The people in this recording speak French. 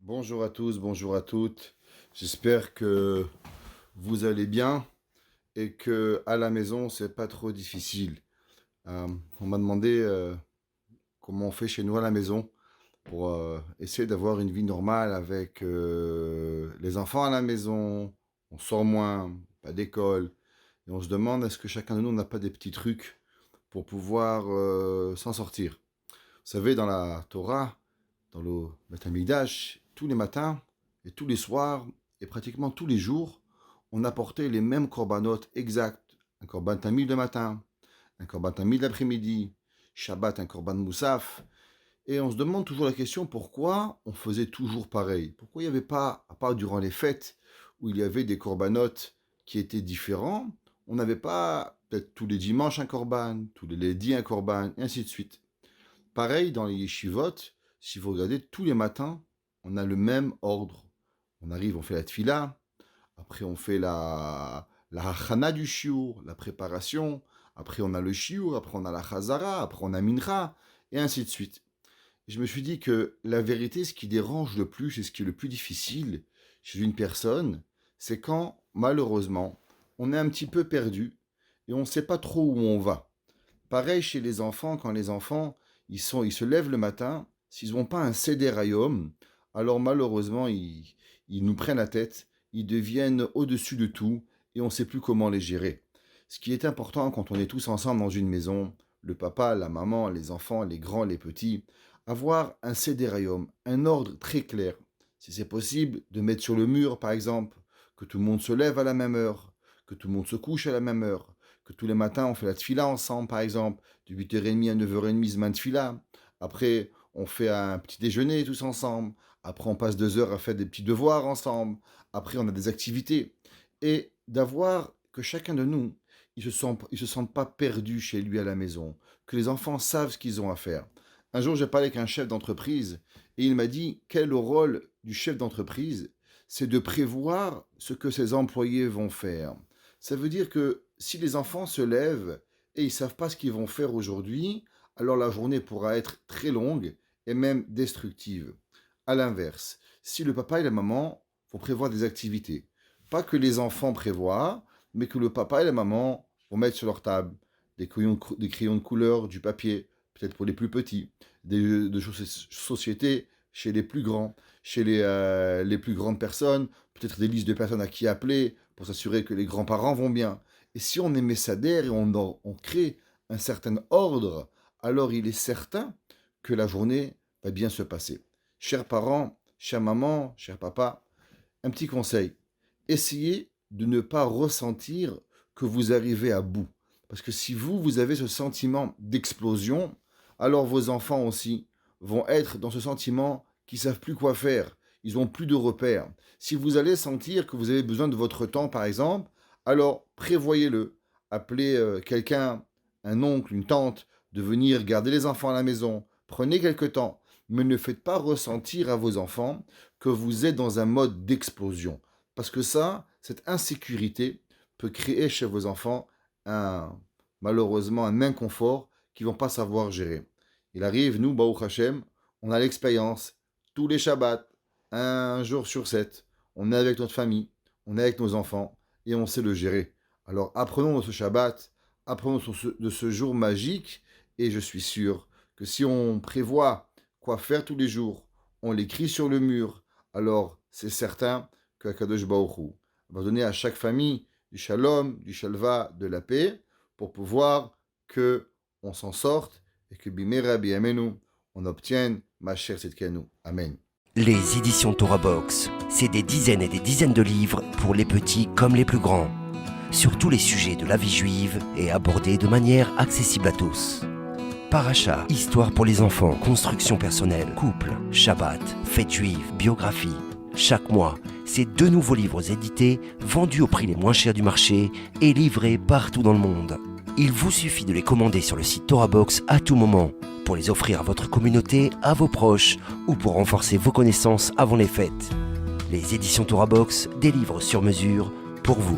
Bonjour à tous, bonjour à toutes. J'espère que vous allez bien et que à la maison c'est pas trop difficile. On m'a demandé comment on fait chez nous à la maison pour essayer d'avoir une vie normale avec les enfants à la maison. On sort moins, pas d'école, et on se demande est-ce que chacun de nous n'a pas des petits trucs pour pouvoir s'en sortir. Vous savez, dans la Torah, dans le Beth Amikdash, tous les matins et tous les soirs et pratiquement tous les jours, on apportait les mêmes corbanotes exacts. Un korban tamid le matin, un korban tamid l'après-midi, Shabbat un korban moussaf. Et on se demande toujours la question pourquoi on faisait toujours pareil. Pourquoi il n'y avait pas, à part durant les fêtes, où il y avait des corbanotes qui étaient différents, on n'avait pas peut-être tous les dimanches un korban, tous les lundis un korban, et ainsi de suite. Pareil dans les yeshivot, si vous regardez, tous les matins, on a le même ordre. On arrive, on fait la tfila, après on fait la hachana du shiur, la préparation, après on a le shiur, après on a la chazara, après on a mincha, et ainsi de suite. Et je me suis dit que la vérité, ce qui dérange le plus et ce qui est le plus difficile chez une personne, c'est quand, malheureusement, on est un petit peu perdu et on ne sait pas trop où on va. Pareil chez les enfants, quand les enfants, ils se lèvent le matin, s'ils n'ont pas un seder hayom, alors malheureusement, ils nous prennent la tête, ils deviennent au-dessus de tout et on ne sait plus comment les gérer. Ce qui est important quand on est tous ensemble dans une maison, le papa, la maman, les enfants, les grands, les petits, avoir un seder hayom, un ordre très clair. Si c'est possible, de mettre sur le mur, par exemple, que tout le monde se lève à la même heure, que tout le monde se couche à la même heure, que tous les matins on fait la tfila ensemble, par exemple, de 8h30 à 9h30, zman tfila. Après, on fait un petit déjeuner tous ensemble. Après, on passe 2 heures à faire des petits devoirs ensemble. Après, on a des activités. Et d'avoir que chacun de nous, il se sente pas perdu chez lui à la maison. Que les enfants savent ce qu'ils ont à faire. Un jour, j'ai parlé avec un chef d'entreprise et il m'a dit quel est le rôle du chef d'entreprise, c'est de prévoir ce que ses employés vont faire. Ça veut dire que si les enfants se lèvent et ils ne savent pas ce qu'ils vont faire aujourd'hui, alors la journée pourra être très longue et même destructive. À l'inverse, si le papa et la maman vont prévoir des activités, pas que les enfants prévoient, mais que le papa et la maman vont mettre sur leur table des crayons de couleur, du papier, peut-être pour les plus petits, des jeux de société chez les plus grands, chez les plus grandes personnes, peut-être des listes de personnes à qui appeler pour s'assurer que les grands-parents vont bien. Et si on émet Sader et on crée un certain ordre, alors il est certain que la journée va bien se passer. Chers parents, chère maman, cher papa, un petit conseil. Essayez de ne pas ressentir que vous arrivez à bout. Parce que si vous avez ce sentiment d'explosion, alors vos enfants aussi vont être dans ce sentiment qu'ils ne savent plus quoi faire. Ils n'ont plus de repères. Si vous allez sentir que vous avez besoin de votre temps, par exemple, alors prévoyez-le. Appelez quelqu'un, un oncle, une tante, de venir garder les enfants à la maison. Prenez quelque temps, mais ne faites pas ressentir à vos enfants que vous êtes dans un mode d'explosion. Parce que ça, cette insécurité peut créer chez vos enfants malheureusement un inconfort qu'ils ne vont pas savoir gérer. Il arrive, nous, Baruch Hashem, on a l'expérience, tous les Shabbats, un jour sur 7, on est avec notre famille, on est avec nos enfants, et on sait le gérer. Alors apprenons de ce Shabbat, apprenons de ce jour magique, et je suis sûr que si on prévoit quoi faire tous les jours, on l'écrit sur le mur, alors c'est certain que Kadosh Baruch Hu va donner à chaque famille du shalom, du shalva, de la paix, pour pouvoir que on s'en sorte et que bimera biyamenu, on obtienne Mashiach Tzidkenu. Amen. Les éditions Torah Box, c'est des dizaines et des dizaines de livres pour les petits comme les plus grands, sur tous les sujets de la vie juive et abordés de manière accessible à tous. Paracha, histoire pour les enfants, construction personnelle, couple, Shabbat, fête juive, biographie. Chaque mois, c'est 2 nouveaux livres édités, vendus au prix les moins chers du marché et livrés partout dans le monde. Il vous suffit de les commander sur le site Torah Box à tout moment, pour les offrir à votre communauté, à vos proches, ou pour renforcer vos connaissances avant les fêtes. Les éditions Torah Box, des livres sur mesure pour vous.